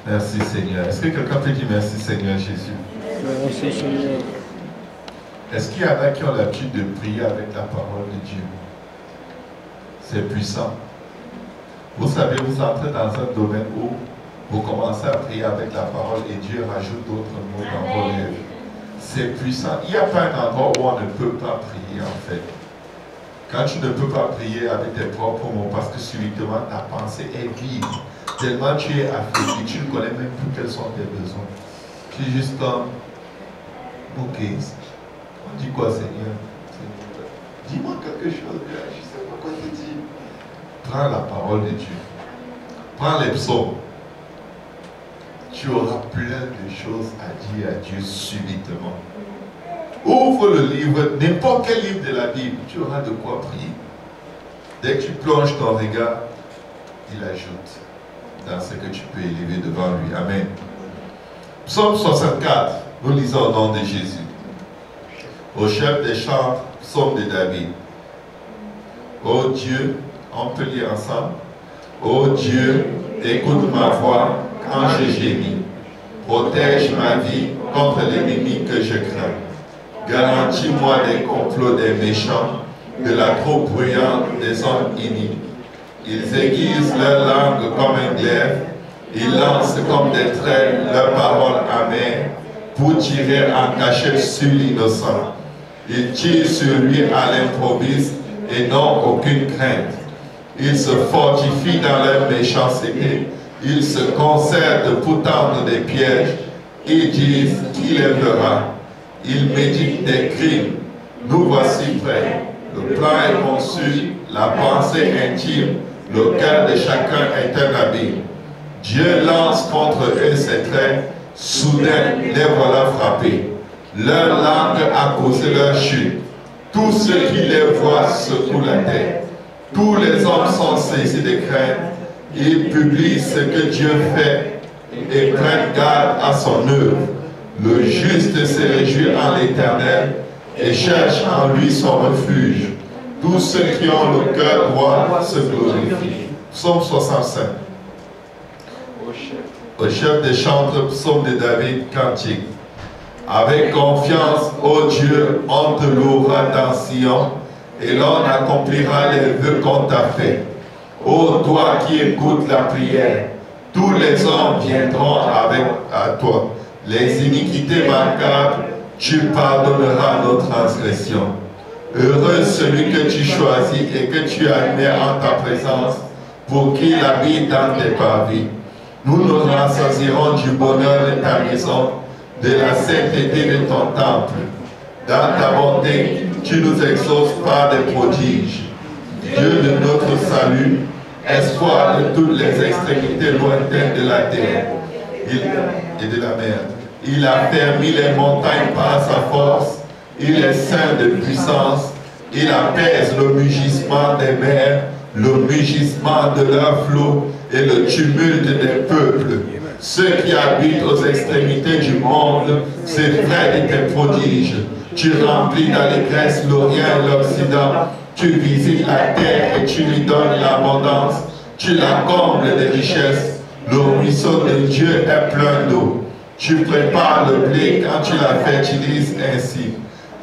Merci Seigneur. Est-ce que quelqu'un peut dire merci Seigneur Jésus? Merci Seigneur. Est-ce qu'il y en a qui ont l'habitude de prier avec la parole de Dieu? C'est puissant. Vous savez, vous entrez dans un domaine où vous commencez à prier avec la parole et Dieu rajoute d'autres mots dans vos lèvres. C'est puissant. Il n'y a pas un endroit où on ne peut pas prier en fait. Quand tu ne peux pas prier avec tes propres mots parce que subitement ta pensée est vide, tellement tu es affaibli, tu ne connais même plus quels sont tes besoins. Tu es juste comme, ok, on dit quoi Seigneur? Dis-moi quelque chose, je ne sais pas quoi te dire. Prends la parole de Dieu. Prends les psaumes. Tu auras plein de choses à dire à Dieu subitement. Ouvre le livre, n'importe quel livre de la Bible, tu auras de quoi prier. Dès que tu plonges ton regard, il ajoute dans ce que tu peux élever devant lui. Amen. Psaume 64, nous lisons au nom de Jésus. Au chef des chants, psaume de David. Ô Dieu, on peut lire ensemble. Ô Dieu, écoute ma voix quand je gémis. Protège ma vie contre l'ennemi que je crains. Garantis-moi des complots des méchants, de la troupe bruyante des hommes iniques. Ils aiguisent leur langue comme un glaive, ils lancent comme des traits leurs paroles amères pour tirer en cachette sur l'innocent. Ils tirent sur lui à l'improviste et n'ont aucune crainte. Ils se fortifient dans leur méchanceté, ils se concertent pour tendre des pièges, ils disent qui les verra. Ils méditent des crimes. Nous voici prêts. Le plan est conçu, la pensée intime, le cœur de chacun est un abîme. Dieu lance contre eux ses traits, soudain les voilà frappés. Leur langue a causé leur chute. Tous ceux qui les voient secouent la tête. Tous les hommes sont saisis de crainte. Ils publient ce que Dieu fait et prennent garde à son œuvre. Le juste se réjouit en l'Éternel et cherche en lui son refuge. Tous ceux qui ont le cœur droit se glorifient. Psaume 65. Au chef des chantres, psaume de David, cantique. Avec confiance, ô Dieu, on te louera dans Sion et l'on accomplira les vœux qu'on t'a fait. Ô toi qui écoutes la prière, tous les hommes viendront à toi. Les iniquités macabres, tu pardonneras nos transgressions. Heureux celui que tu choisis et que tu admets en ta présence, pour qu'il habite dans tes parvis. Nous nous rassasierons du bonheur de ta maison, de la sainteté de ton temple. Dans ta bonté, tu nous exauces par des prodiges. Dieu de notre salut, espoir de toutes les extrémités lointaines de la terre et de la mer. Il a fermé les montagnes par sa force, il est saint de puissance, il apaise le mugissement des mers, le mugissement de leurs flots et le tumulte des peuples. Ceux qui habitent aux extrémités du monde s'effraient de tes prodiges. Tu remplis d'allégresse l'Orient et l'Occident. Tu visites la terre et tu lui donnes l'abondance. Tu la combles de richesses. Le ruisseau de Dieu est plein d'eau. Tu prépares le blé quand tu la fertilises ainsi.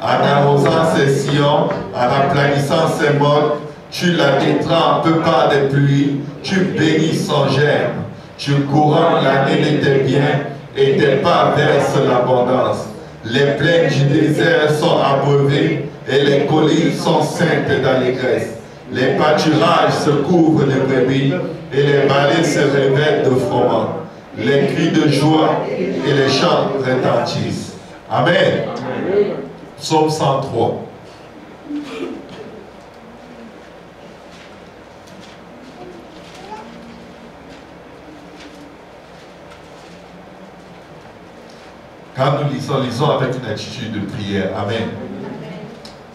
En arrosant ses sillons, en aplanissant ses mottes, tu la détrempes par des pluies. Tu bénis son germe. Tu couronnes l'année de tes biens et tes pas versent l'abondance. Les plaines du désert sont abreuvées et les collines sont saintes d'allégresse. Les pâturages se couvrent de brebis et les vallées se revêtent de froment. Les cris de joie et les chants retentissent. Amen. Psaume 103. Quand nous lisons avec une attitude de prière. Amen.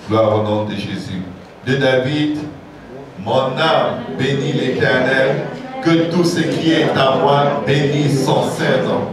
Gloire au nom de Jésus. De David, mon âme bénit l'Éternel, que tout ce qui est en moi bénisse son saint nom.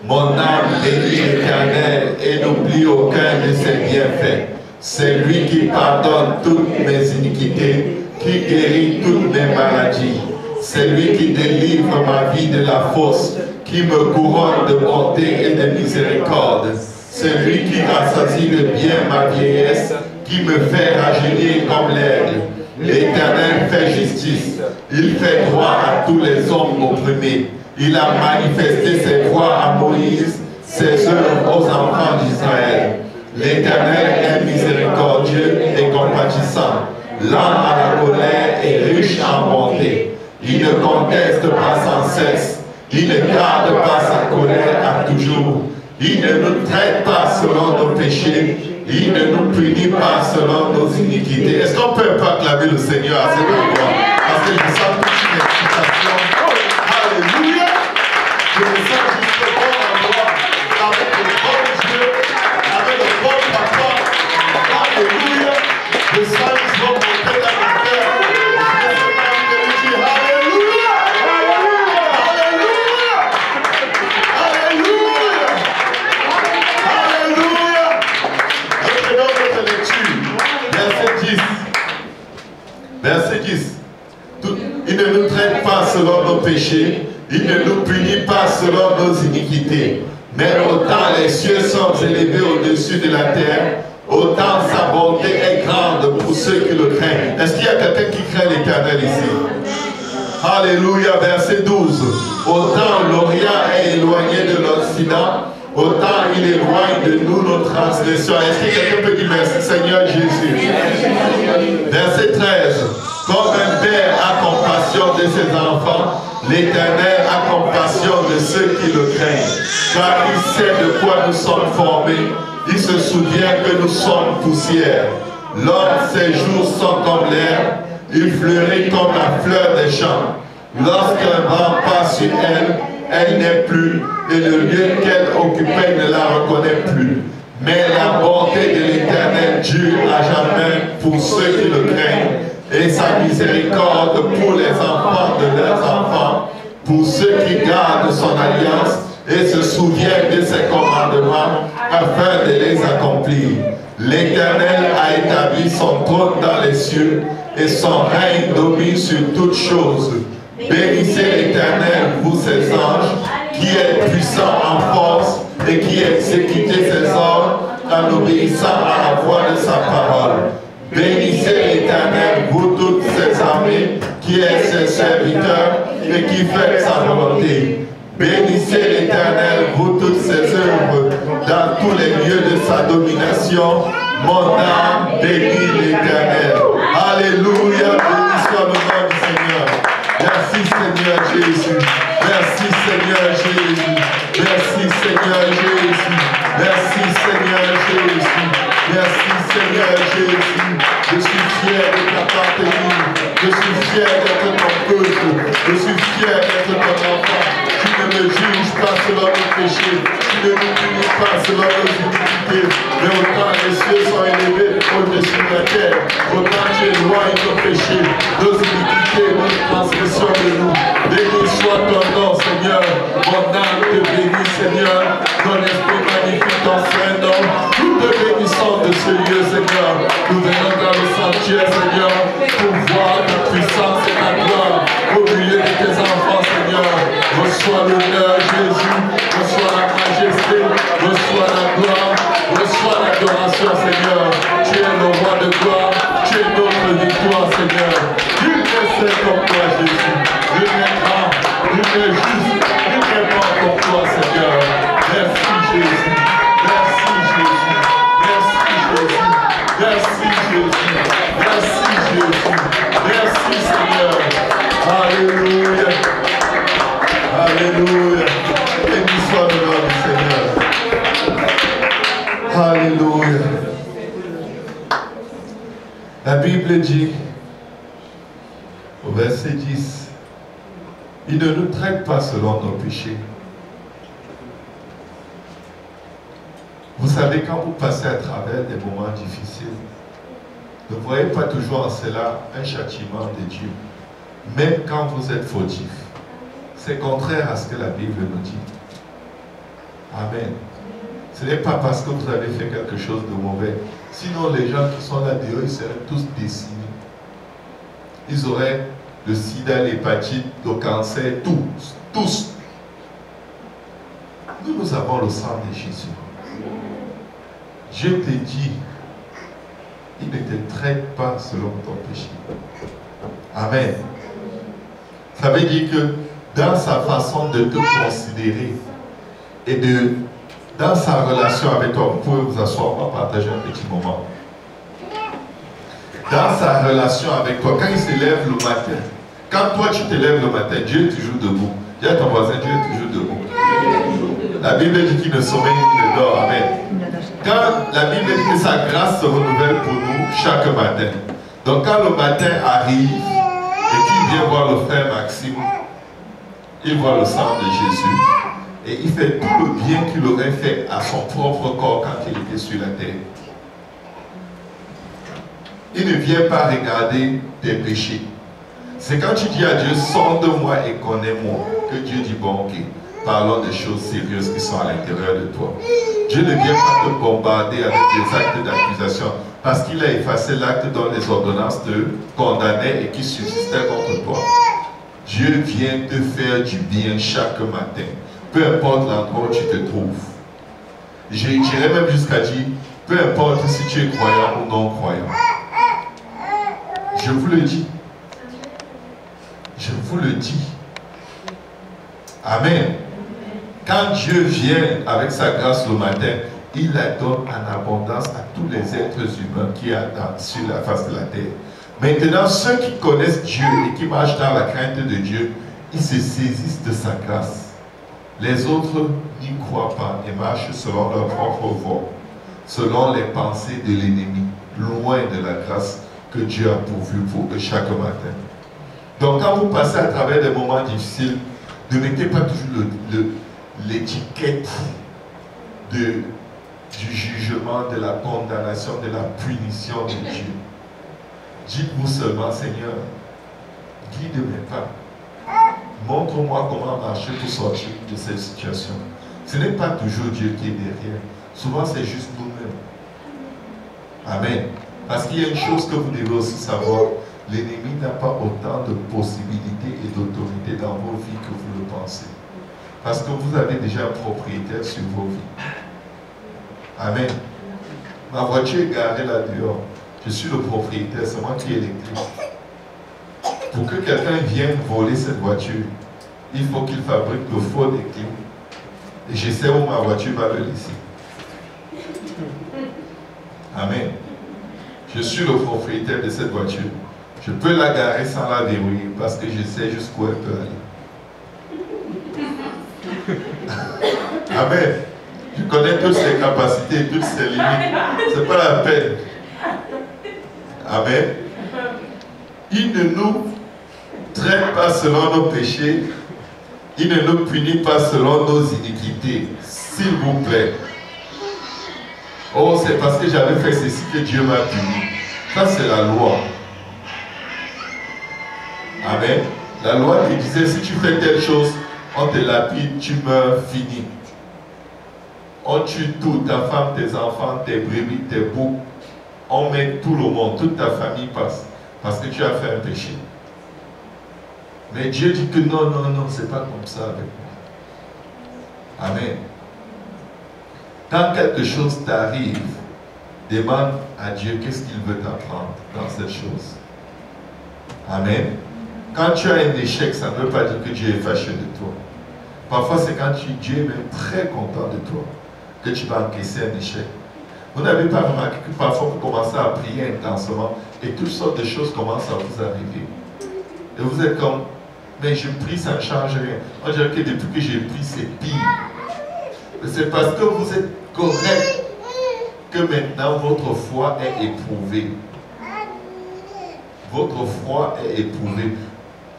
Mon âme bénit l'Éternel et n'oublie aucun de ses bienfaits. C'est lui qui pardonne toutes mes iniquités, qui guérit toutes mes maladies. C'est lui qui délivre ma vie de la fosse, qui me couronne de bonté et de miséricorde. C'est lui qui rassasie de bien ma vieillesse, qui me fait rajeunir comme l'aigle. L'Éternel fait justice. Il fait droit à tous les hommes opprimés. Il a manifesté ses voies à Moïse, ses œuvres aux enfants d'Israël. L'Éternel est miséricordieux et compatissant, lent à la colère et riche en bonté. Il ne conteste pas sans cesse. Il ne garde pas sa colère à toujours. Il ne nous traite pas selon nos péchés. Il ne nous punit pas selon nos iniquités. Est-ce qu'on peut pas acclamer le Seigneur à cet endroit? Parce que je sens toute une excitation. Alléluia! Je me sens juste au bon endroit, avec le bon Dieu, avec le bon papa. Alléluia! Je sens juste monter dans mon cœur. Je me sens envie de lui dire Alléluia! Alléluia! Alléluia! Alléluia! Reprenons notre lecture. Verset 10. Verset 10. Il ne nous traite pas selon nos péchés. Il ne nous punit pas selon nos iniquités. Mais autant les cieux sont élevés au-dessus de la terre, autant sa bonté est grande pour ceux qui le craignent. Est-ce qu'il y a quelqu'un qui craint l'Éternel ici? Alléluia, verset 12. Autant l'Orient est éloigné de l'Occident, autant il éloigne de nous nos transgressions. Est-ce que quelqu'un peut dire merci Seigneur Jésus? Verset 13. Comme un père a compassion de ses enfants, l'Éternel a compassion de ceux qui le craignent. Car il sait de quoi nous sommes formés. Il se souvient que nous sommes poussière. L'homme, ses jours sont comme l'herbe. Il fleurit comme la fleur des champs. Lorsqu'un vent passe sur elle, elle n'est plus, et le lieu qu'elle occupait ne la reconnaît plus. Mais la bonté de l'Éternel dure à jamais pour ceux qui le craignent, et sa miséricorde pour les enfants de leurs enfants, pour ceux qui gardent son alliance et se souviennent de ses commandements afin de les accomplir. L'Éternel a établi son trône dans les cieux et son règne domine sur toutes choses. Bénissez l'Éternel, vous ses anges, qui êtes puissants en force et qui exécutez ses ordres en obéissant à la voix de sa parole. Bénissez l'Éternel, vous toutes ses armées, qui êtes ses serviteurs et qui faites sa volonté. Bénissez l'Éternel, vous toutes ses œuvres, dans tous les lieux de sa domination. Mon âme bénit l'Éternel. Alléluia, béni soit le nom du Seigneur. Merci Seigneur Jésus. Merci Seigneur Jésus. Merci Seigneur Jésus. Merci Seigneur Jésus. Merci Seigneur Jésus. Je suis fier de t'appartenir. Je suis fier d'être ton peuple. Je suis fier d'être ton enfant. Tu ne me juges pas selon nos péchés. Tu ne nous punis pas selon nos iniquités. Mais autant les cieux sont élevés au-dessus de la terre, autant tu éloignes nos péchés, nos iniquités, nos transgressions de nous. Béni soit ton nom, Seigneur. Mon âme te bénit, Seigneur. Ton esprit magnifie ton saint nom. Nous te bénissons de ce lieu, Seigneur. Nous venons dans le sanctuaire, Seigneur, pour voir ta puissance et ta gloire au milieu de tes enfants, Seigneur. Reçois l'honneur, Jésus. Reçois la majesté. Reçois la gloire. Reçois l'adoration, Seigneur. Tu es le roi de gloire. Tu es notre victoire, Seigneur. Nul ne sait comme toi, Jésus. Nul n'est grand. Nul n'est juste. Nul n'est bon comme toi, Seigneur. Merci, Jésus. Merci, Jésus. Merci, Jésus. Merci, Jésus. Merci, Jésus. Merci, Seigneur. Alléluia. Alléluia. Béni soit le nom du Seigneur. Alléluia. La Bible dit au verset 10, il ne nous traite pas selon nos péchés. Vous savez, quand vous passez à travers des moments difficiles, ne voyez pas toujours en cela un châtiment de Dieu, même quand vous êtes fautif. C'est contraire à ce que la Bible nous dit. Amen. Ce n'est pas parce que vous avez fait quelque chose de mauvais. Sinon, les gens qui sont là dehors, ils seraient tous décimés. Ils auraient le sida, l'hépatite, le cancer, tous. Nous avons le sang de Jésus. Dieu te dit, il ne te traite pas selon ton péché. Amen. Ça veut dire que dans sa façon de te considérer et dans sa relation avec toi, vous pouvez vous asseoir, on va partager un petit moment. Dans sa relation avec toi, quand il se lève le matin, quand toi tu te lèves le matin, Dieu est toujours debout. Dis à ton voisin, Dieu est toujours debout. La Bible dit qu'il ne sommeille ni ne dort. Amen. Quand la Bible dit que sa grâce se renouvelle pour nous chaque matin. Donc quand le matin arrive et qu'il vient voir le frère Maxime, il voit le sang de Jésus et il fait tout le bien qu'il aurait fait à son propre corps quand il était sur la terre. Il ne vient pas regarder tes péchés. C'est quand tu dis à Dieu, sonde-moi et connais-moi, que Dieu dit, bon, ok, parlons des choses sérieuses qui sont à l'intérieur de toi. Dieu ne vient pas te bombarder avec des actes d'accusation parce qu'il a effacé l'acte dont les ordonnances te condamnaient et qui subsistaient contre toi. Dieu vient te faire du bien chaque matin, peu importe l'endroit où tu te trouves. J'irais même jusqu'à dire, peu importe si tu es croyant ou non croyant. Je vous le dis. Je vous le dis. Amen. Quand Dieu vient avec sa grâce le matin, il la donne en abondance à tous les êtres humains qui sont sur la face de la terre. Maintenant, ceux qui connaissent Dieu et qui marchent dans la crainte de Dieu, ils se saisissent de sa grâce. Les autres n'y croient pas et marchent selon leur propre voie, selon les pensées de l'ennemi, loin de la grâce que Dieu a pourvu pour eux chaque matin. Donc quand vous passez à travers des moments difficiles, ne mettez pas toujours l'étiquette du jugement, de la condamnation, de la punition de Dieu. Dites-vous seulement, Seigneur, guide mes pas. Montre-moi comment marcher pour sortir de cette situation. Ce n'est pas toujours Dieu qui est derrière. Souvent, c'est juste nous-mêmes. Amen. Parce qu'il y a une chose que vous devez aussi savoir. L'ennemi n'a pas autant de possibilités et d'autorité dans vos vies que vous le pensez. Parce que vous avez déjà un propriétaire sur vos vies. Amen. Ma voiture est garée là dehors. Je suis le propriétaire, c'est moi qui ai les clés. Pour que quelqu'un vienne voler cette voiture, il faut qu'il fabrique de faux des clés. Et je sais où ma voiture va le laisser. Amen. Je suis le propriétaire de cette voiture. Je peux la garer sans la verrouiller parce que je sais jusqu'où elle peut aller. Amen. Je connais toutes ses capacités, toutes ses limites. Ce n'est pas la peine. Amen. Il ne nous traite pas selon nos péchés. Il ne nous punit pas selon nos iniquités. S'il vous plaît. Oh, c'est parce que j'avais fait ceci que Dieu m'a puni. Ça, c'est la loi. Amen. La loi te disait, si tu fais telle chose, on te lapide, tu meurs, fini. On tue tout, ta femme, tes enfants, tes brebis, tes boucs. On met tout le monde, toute ta famille passe. Parce que tu as fait un péché. Mais Dieu dit que non, non, non, c'est pas comme ça avec moi. Amen. Quand quelque chose t'arrive, demande à Dieu qu'est-ce qu'il veut t'apprendre dans cette chose. Amen. Quand tu as un échec, ça ne veut pas dire que Dieu est fâché de toi. Parfois, c'est quand Dieu est même très content de toi que tu vas encaisser un échec. Vous n'avez pas remarqué que parfois vous commencez à prier intensément et toutes sortes de choses commencent à vous arriver. Et vous êtes comme, mais je prie, ça ne change rien. On dirait que depuis que j'ai prié, c'est pire. C'est parce que vous êtes correct que maintenant votre foi est éprouvée. Votre foi est éprouvée.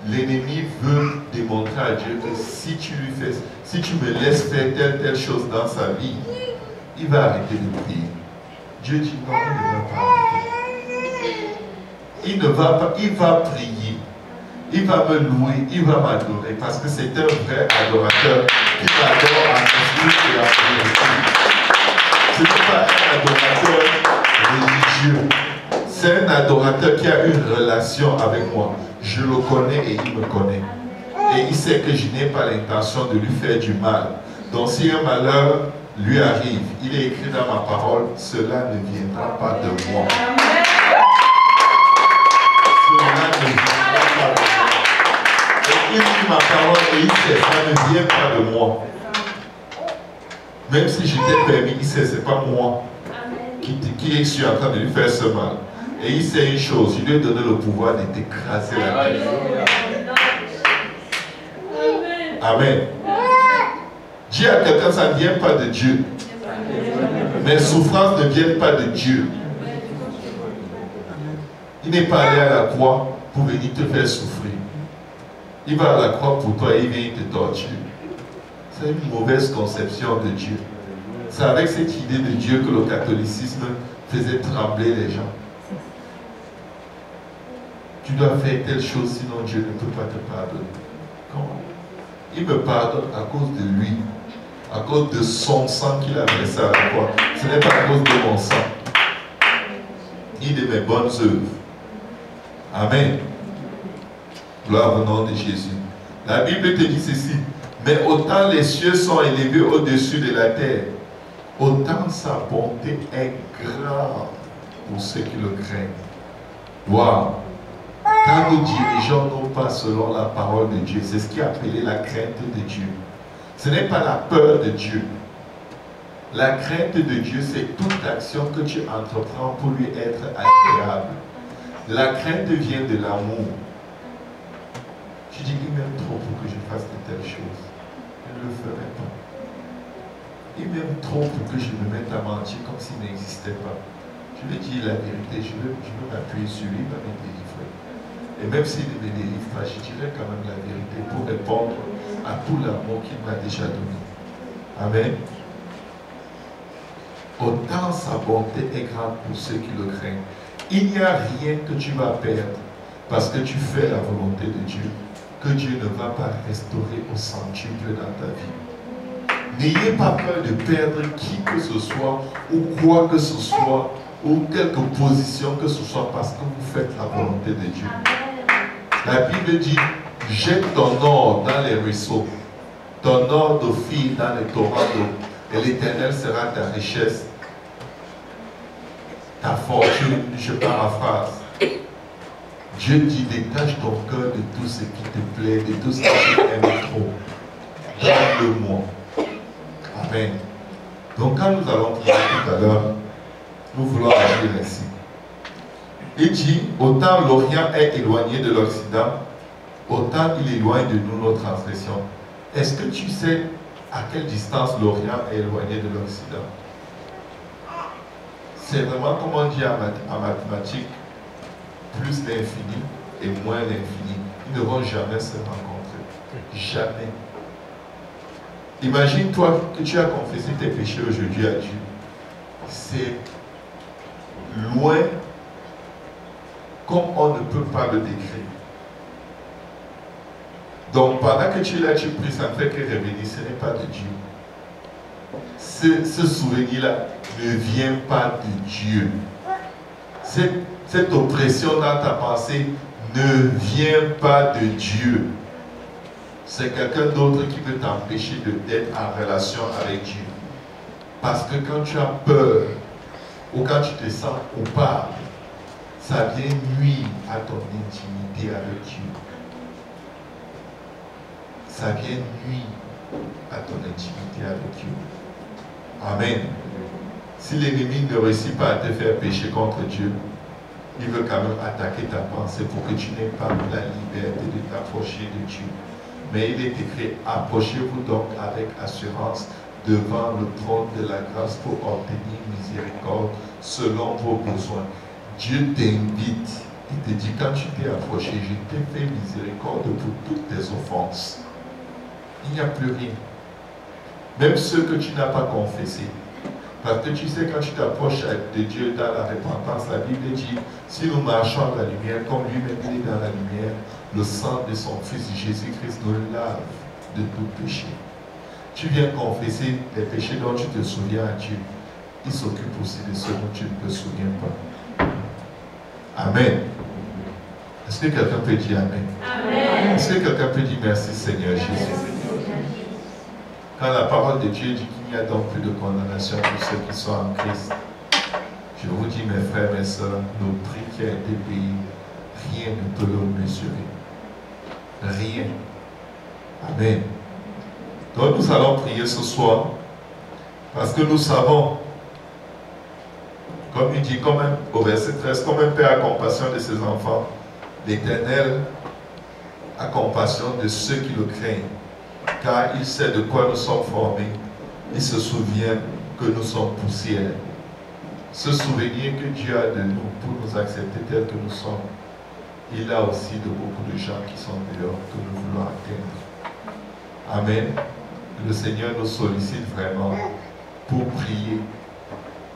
L'ennemi veut démontrer à Dieu que si tu lui fais, si tu me laisses faire telle chose dans sa vie, il va arrêter de prier. Dieu dit non, il ne va pas arrêter. Il ne va pas, il va prier. Il va me louer, il va m'adorer parce que c'est un vrai adorateur qui m'adore en esprit et en vérité. Ce n'est pas un adorateur religieux. C'est un adorateur qui a une relation avec moi. Je le connais et il me connaît. Et il sait que je n'ai pas l'intention de lui faire du mal. Donc si un malheur lui arrive, il est écrit dans ma parole, cela ne viendra pas de moi. Cela ne viendra pas de moi. Et il dit ma parole et il sait, ça ne vient pas de moi. Même si je t'ai permis, il sait, ce n'est pas moi qui suis en train de lui faire ce mal. Et il sait une chose, je lui ai donné le pouvoir de t'écraser la tête. Amen. Dis à quelqu'un, ça ne vient pas de Dieu. Mes souffrances ne viennent pas de Dieu. Il n'est pas allé à la croix pour venir te faire souffrir. Il va à la croix pour toi et il vient te torturer. C'est une mauvaise conception de Dieu. C'est avec cette idée de Dieu que le catholicisme faisait trembler les gens. Tu dois faire telle chose, sinon Dieu ne peut pas te pardonner. Comment? Il me pardonne à cause de lui, à cause de son sang qu'il a versé à la croix. Ce n'est pas à cause de mon sang, ni de mes bonnes œuvres. Amen. Gloire au nom de Jésus. La Bible te dit ceci. Mais autant les cieux sont élevés au-dessus de la terre, autant sa bonté est grande pour ceux qui le craignent. Wow. Quand nous dirigeons nos pas selon la parole de Dieu, c'est ce qui est appelé la crainte de Dieu. Ce n'est pas la peur de Dieu. La crainte de Dieu, c'est toute action que tu entreprends pour lui être agréable. La crainte vient de l'amour. Tu dis, il m'aime trop pour que je fasse de telles choses. Je ne le ferai pas. Il m'aime trop pour que je me mette à mentir comme s'il n'existait pas. Je lui dis la vérité, je veux m'appuyer sur lui, il va me délivrer. Et même s'il ne me délivre pas, je dirai quand même la vérité pour répondre à tout l'amour qu'il m'a déjà donné. Amen. Autant sa bonté est grande pour ceux qui le craignent. Il n'y a rien que tu vas perdre parce que tu fais la volonté de Dieu, que Dieu ne va pas restaurer au centuple dans ta vie. N'ayez pas peur de perdre qui que ce soit ou quoi que ce soit ou quelque position que ce soit parce que vous faites la volonté de Dieu. La Bible dit, jette ton or dans les ruisseaux, ton or de fille dans les torrents d'eau, et l'Éternel sera ta richesse, ta fortune. Je paraphrase. Dieu dit, détache ton cœur de tout ce qui te plaît, de tout ce que tu aimes trop. Donne-le-moi. Amen. Donc quand nous allons prier tout à l'heure, nous voulons agir ainsi. Il dit, autant l'Orient est éloigné de l'Occident, autant il éloigne de nous nos transgressions. Est-ce que tu sais à quelle distance l'Orient est éloigné de l'Occident? C'est vraiment comme on dit en mathématiques, plus l'infini et moins l'infini. Ils ne vont jamais se rencontrer. Jamais. Imagine-toi que tu as confessé tes péchés aujourd'hui à Dieu. C'est loin comme on ne peut pas le décrire. Donc pendant que tu es là, tu pries, ça ne fait que revenir, ce n'est pas de Dieu. Ce souvenir-là ne vient pas de Dieu. Cette oppression dans ta pensée ne vient pas de Dieu. C'est quelqu'un d'autre qui veut t'empêcher d'être en relation avec Dieu. Parce que quand tu as peur ou quand tu te sens coupable, ça vient nuire à ton intimité avec Dieu. Ça vient nuire à ton intimité avec Dieu. Amen. Si l'ennemi ne réussit pas à te faire pécher contre Dieu, il veut quand même attaquer ta pensée pour que tu n'aies pas la liberté de t'approcher de Dieu. Mais il est écrit, approchez-vous donc avec assurance devant le trône de la grâce pour obtenir miséricorde selon vos besoins. Dieu t'invite, il te dit, quand tu t'es approché, je t'ai fait miséricorde pour toutes tes offenses. Il n'y a plus rien. Même ceux que tu n'as pas confessés. Parce que tu sais, quand tu t'approches de Dieu dans la repentance, la Bible dit, si nous marchons dans la lumière, comme lui-même il est dans la lumière, le sang de son Fils Jésus-Christ nous lave de tout péché. Tu viens confesser les péchés dont tu te souviens à Dieu. Il s'occupe aussi de ceux dont tu ne te souviens pas. Amen. Est-ce que quelqu'un peut dire Amen? Amen. Est-ce que quelqu'un peut dire merci Seigneur Jésus? Quand la parole de Dieu dit qu'il n'y a donc plus de condamnation pour ceux qui sont en Christ, je vous dis mes frères, mes soeurs, nos prix qui a été payé, rien ne peut le mesurer. Rien. Amen. Donc nous allons prier ce soir parce que nous savons, comme il dit quand même au verset 13, comme un père a compassion de ses enfants, l'Éternel a compassion de ceux qui le craignent, car il sait de quoi nous sommes formés. Il se souvient que nous sommes poussière. Ce souvenir que Dieu a de nous pour nous accepter tels que nous sommes, il a aussi de beaucoup de gens qui sont dehors que nous voulons atteindre. Amen. Le Seigneur nous sollicite vraiment pour prier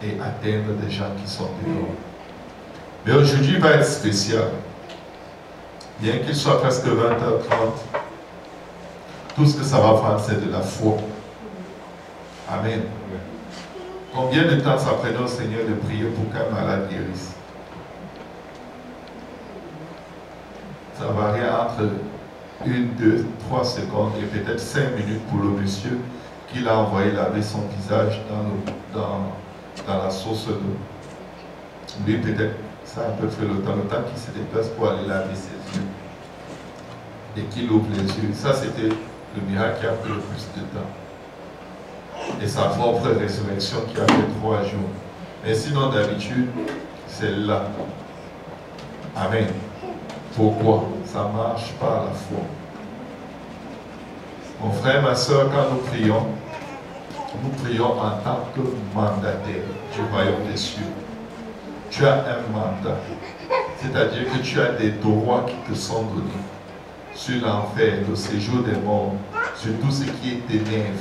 et atteindre des gens qui sont dehors. Mais aujourd'hui va être spécial. Bien qu'il soit presque 20h30, tout ce que ça va prendre, c'est de la foi. Amen. Combien de temps ça prenait au Seigneur de prier pour qu'un malade guérisse? Ça varie entre 1, 2, 3 secondes et peut-être 5 minutes pour le monsieur qu'il a envoyé laver son visage dans la source d'eau. Lui, peut-être, ça a un peu fait le temps qu'il se déplace pour aller laver ses yeux et qu'il ouvre les yeux. Ça, c'était le miracle qui a pris le plus de temps. Et sa propre résurrection qui a fait 3 jours. Mais sinon, d'habitude, c'est là. Amen. Pourquoi? Ça marche par la foi. Mon frère, ma soeur, quand nous prions en tant que mandataire du royaume des cieux. Tu as un mandat. C'est-à-dire que tu as des droits qui te sont donnés sur l'enfer, le séjour des morts, sur tout ce qui est ténèbres.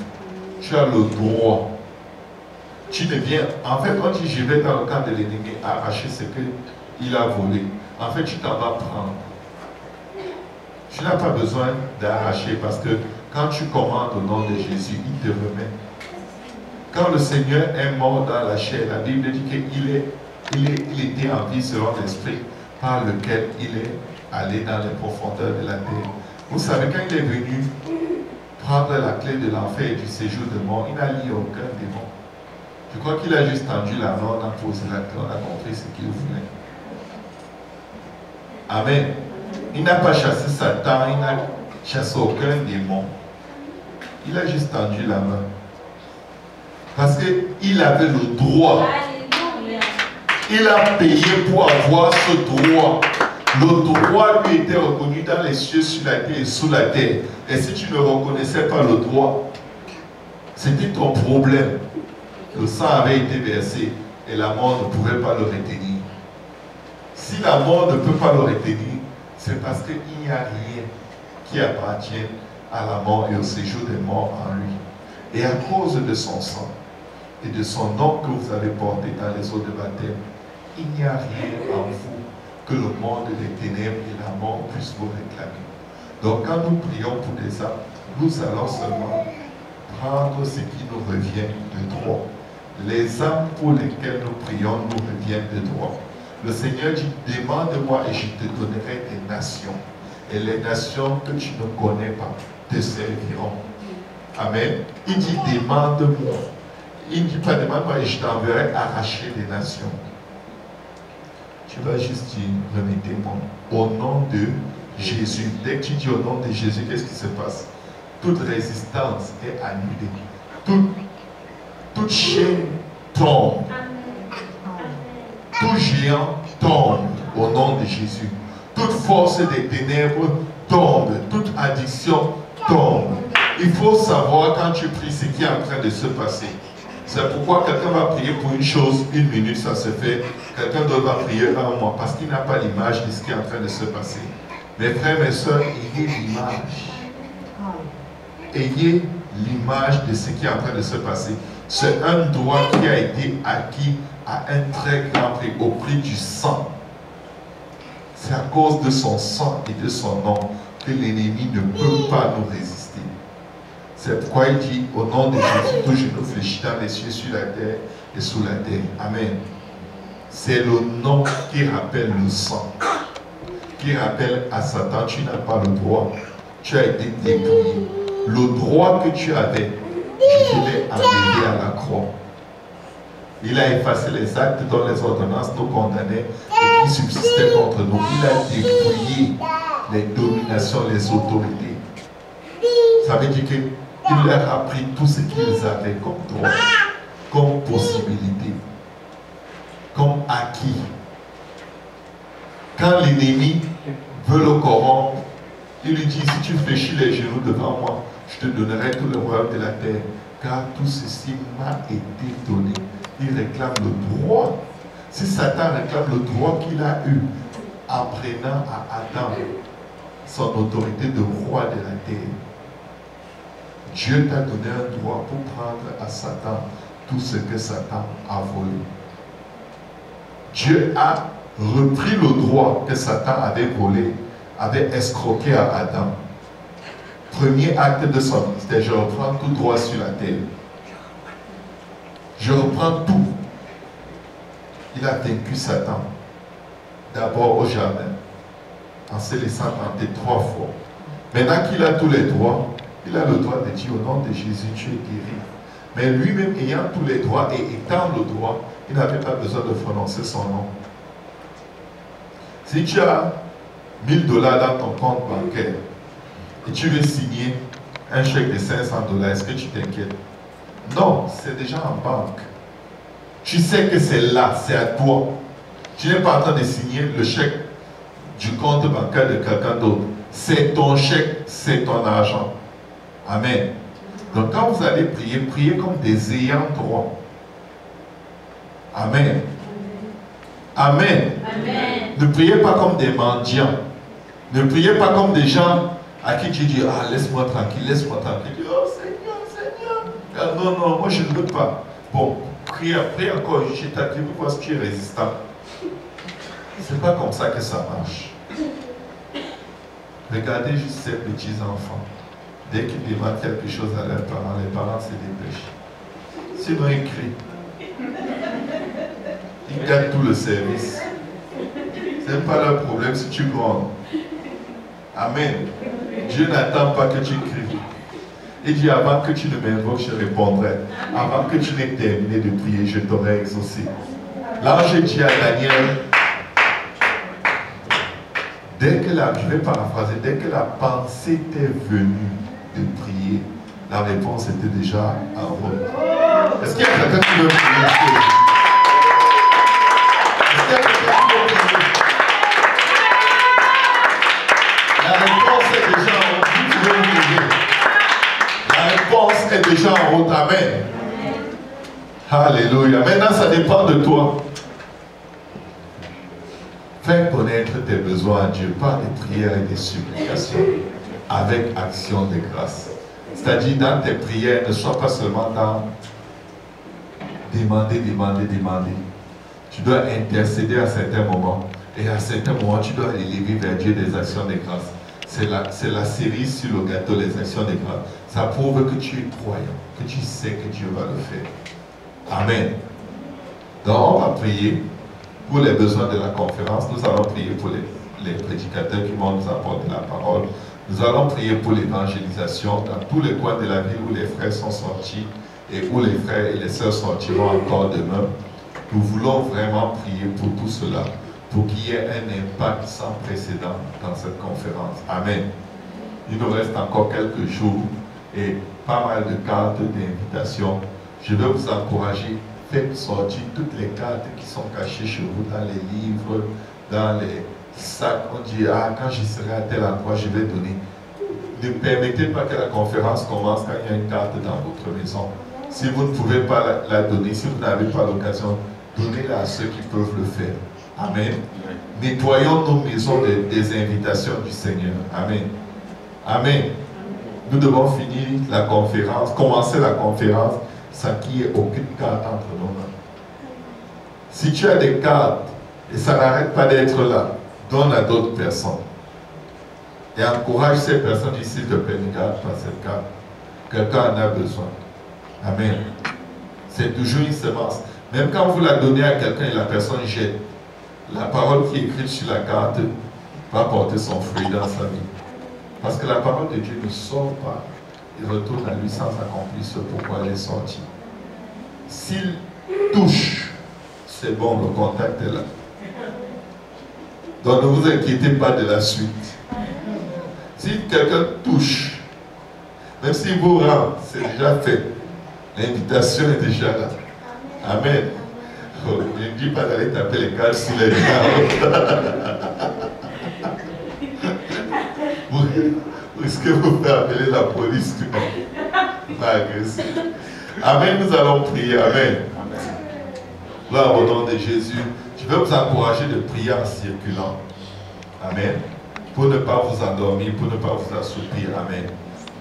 Tu as le droit. Tu ne viens. En fait, quand je vais dans le camp de l'ennemi arracher ce qu'il a volé, en fait, tu t'en vas prendre. Tu n'as pas besoin d'arracher parce que quand tu commandes au nom de Jésus, il te remet. Quand le Seigneur est mort dans la chair, la Bible dit qu'il était en vie selon l'esprit par lequel il est allé dans les profondeurs de la terre. Vous savez, quand il est venu prendre la clé de l'enfer et du séjour de mort, il n'a lié aucun démon. Je crois qu'il a juste tendu la main, on a posé la clé, on a compris ce qu'il voulait. Amen. Il n'a pas chassé Satan, il n'a chassé aucun démon. Il a juste tendu la main. Parce qu'il avait le droit. Il a payé pour avoir ce droit. Le droit lui était reconnu dans les cieux, sur la terre et sous la terre. Et si tu ne reconnaissais pas le droit, c'était ton problème. Le sang avait été versé et la mort ne pouvait pas le retenir. Si la mort ne peut pas le retenir, c'est parce qu'il n'y a rien qui appartient à la mort et au séjour des morts en lui. Et à cause de son sang et de son nom que vous avez porté dans les eaux de baptême, il n'y a rien en vous que le monde des ténèbres et la mort puissent vous réclamer. Donc quand nous prions pour des âmes, nous allons seulement prendre ce qui nous revient de droit. Les âmes pour lesquelles nous prions nous reviennent de droit. Le Seigneur dit, demande-moi et je te donnerai des nations. Et les nations que tu ne connais pas te serviront. Amen. Il dit, demande-moi. Il ne dit pas, demande-moi et je t'enverrai arracher des nations. Tu vas juste dire, remettez-moi au nom de Jésus. Dès que tu dis au nom de Jésus, qu'est-ce qui se passe? Toute résistance est annulée. Toute chaîne tombe. Tout géant tombe au nom de Jésus. Toute force des ténèbres tombe. Toute addiction tombe. Il faut savoir quand tu pries ce qui est en train de se passer. C'est pourquoi quelqu'un va prier pour une chose, 1 minute, ça se fait. Quelqu'un d'autre va prier 1 mois parce qu'il n'a pas l'image de ce qui est en train de se passer. Mes frères, mes soeurs, ayez l'image. Ayez l'image de ce qui est en train de se passer. C'est un droit qui a été acquis à un très grand prix, au prix du sang. C'est à cause de son sang et de son nom que l'ennemi ne peut pas nous résister. C'est pourquoi il dit, au nom de Jésus, tout genou fléchit dans les cieux, sur la terre et sous la terre. Amen. C'est le nom qui rappelle le sang, qui qui rappelle à Satan, tu n'as pas le droit. Tu as été dépouillé. Le droit que tu avais, je te l'ai enlevé à la croix. Il a effacé les actes dont les ordonnances nous condamnaient et qui subsistaient contre nous. Il a dépouillé les dominations, les autorités. Ça veut dire qu'il leur a pris tout ce qu'ils avaient comme droit, comme possibilité, comme acquis. Quand l'ennemi veut le corrompre, il lui dit, si tu fléchis les genoux devant moi, je te donnerai tout le royaume de la terre, car tout ceci m'a été donné. Il réclame le droit. Si Satan réclame le droit qu'il a eu en prenant à Adam son autorité de roi de la terre, Dieu t'a donné un droit pour prendre à Satan tout ce que Satan a volé. Dieu a repris le droit que Satan avait volé, avait escroqué à Adam. Premier acte de son ministère, je reprends tout droit sur la terre. Je reprends tout. Il a vaincu Satan. D'abord au jardin, en se laissant tenter 3 fois. Maintenant qu'il a tous les droits, il a le droit de dire au nom de Jésus, tu es guéri. Mais lui-même ayant tous les droits et étant le droit, il n'avait pas besoin de prononcer son nom. Si tu as 1000 $ dans ton compte bancaire et tu veux signer un chèque de 500 $, est-ce que tu t'inquiètes? Non, c'est déjà en banque. Tu sais que c'est là, c'est à toi. Tu n'es pas en train de signer le chèque du compte bancaire de quelqu'un d'autre. C'est ton chèque, c'est ton argent. Amen. Donc quand vous allez prier, priez comme des ayants droit. Amen. Amen. Amen. Ne priez pas comme des mendiants. Ne priez pas comme des gens à qui tu dis, ah, laisse-moi tranquille, laisse-moi tranquille. Oh Seigneur, Seigneur. Ah, non, non, moi je ne veux pas. Bon, prie encore, je t'active parce que tu es résistant. C'est pas comme ça que ça marche. Regardez juste ces petits enfants. Dès qu'ils demandent quelque chose à leurs parents, les parents se dépêchent. Sinon ils crient. Ils gardent tout le service. Ce n'est pas leur problème si tu grondes. Amen. Dieu n'attend pas que tu cries. Il dit avant que tu ne m'invoques, je répondrai. Avant que tu n'aies terminé de prier, je t'aurai exaucé. L'ange dit à Daniel, dès que je vais paraphraser, dès que la pensée t'est venue de prier, la réponse était déjà en route. Est-ce qu'il y a quelqu'un qui veut prier? Est-ce qu'il y a quelqu'un qui veut prier? La réponse est déjà en route. Vous pouvez vous lever. La réponse est déjà en route. Amen. Alléluia. Maintenant, ça dépend de toi. Fais connaître tes besoins à Dieu par des prières et des supplications avec action de grâce. C'est-à-dire dans tes prières, ne sois pas seulement dans demander. Tu dois intercéder à certains moments et à certains moments, tu dois élever vers Dieu des actions de grâce. C'est la cerise sur le gâteau, les actions de grâce. Ça prouve que tu es croyant, que tu sais que Dieu va le faire. Amen. Donc on va prier pour les besoins de la conférence. Nous allons prier pour les prédicateurs qui vont nous apporter la parole. Nous allons prier pour l'évangélisation dans tous les coins de la ville où les frères sont sortis et où les frères et les sœurs sortiront encore demain. Nous voulons vraiment prier pour tout cela, pour qu'il y ait un impact sans précédent dans cette conférence. Amen. Il nous reste encore quelques jours et pas mal de cartes d'invitation. Je vais vous encourager. Faites sortir toutes les cartes qui sont cachées chez vous dans les livres, dans les sacs. On dit, ah, quand je serai à tel endroit, je vais donner. Ne permettez pas que la conférence commence quand il y a une carte dans votre maison. Si vous ne pouvez pas la donner, si vous n'avez pas l'occasion, donnez-la à ceux qui peuvent le faire. Amen. Nettoyons nos maisons des invitations du Seigneur. Amen. Amen. Nous devons finir la conférence, commencer la conférence sans qu'il n'y ait aucune carte entre nos mains. Si tu as des cartes et ça n'arrête pas d'être là, donne à d'autres personnes. Et encourage ces personnes ici de plaît, ne garde pas cette carte. Quelqu'un en a besoin. Amen. C'est toujours une semence. Même quand vous la donnez à quelqu'un et la personne jette, la parole qui est écrite sur la carte va porter son fruit dans sa vie. Parce que la parole de Dieu ne sort pas et retourne à lui sans accomplir ce pourquoi elle est sortie. S'il touche, c'est bon, le contact est là. Donc ne vous inquiétez pas de la suite. Si quelqu'un touche, même s'il vous rend, c'est déjà fait. L'invitation est déjà là. Amen. Oh, je ne dis pas d'aller taper les cages sur les gens. Vous risquez de vous faire appeler la police. Pas agressif. Amen, nous allons prier. Amen. Gloire au nom de Jésus. Je vais vous encourager de prier en circulant. Amen. Pour ne pas vous endormir, pour ne pas vous assoupir. Amen.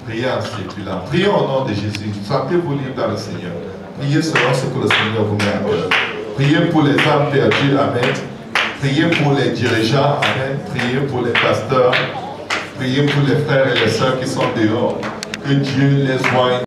Priez en circulant. Priez au nom de Jésus. Sentez-vous libre dans le Seigneur. Priez selon ce que le Seigneur vous met à cœur. Priez pour les âmes perdues. Amen. Priez pour les dirigeants. Amen. Priez pour les pasteurs. Priez pour les frères et les sœurs qui sont dehors. Que Dieu les voie.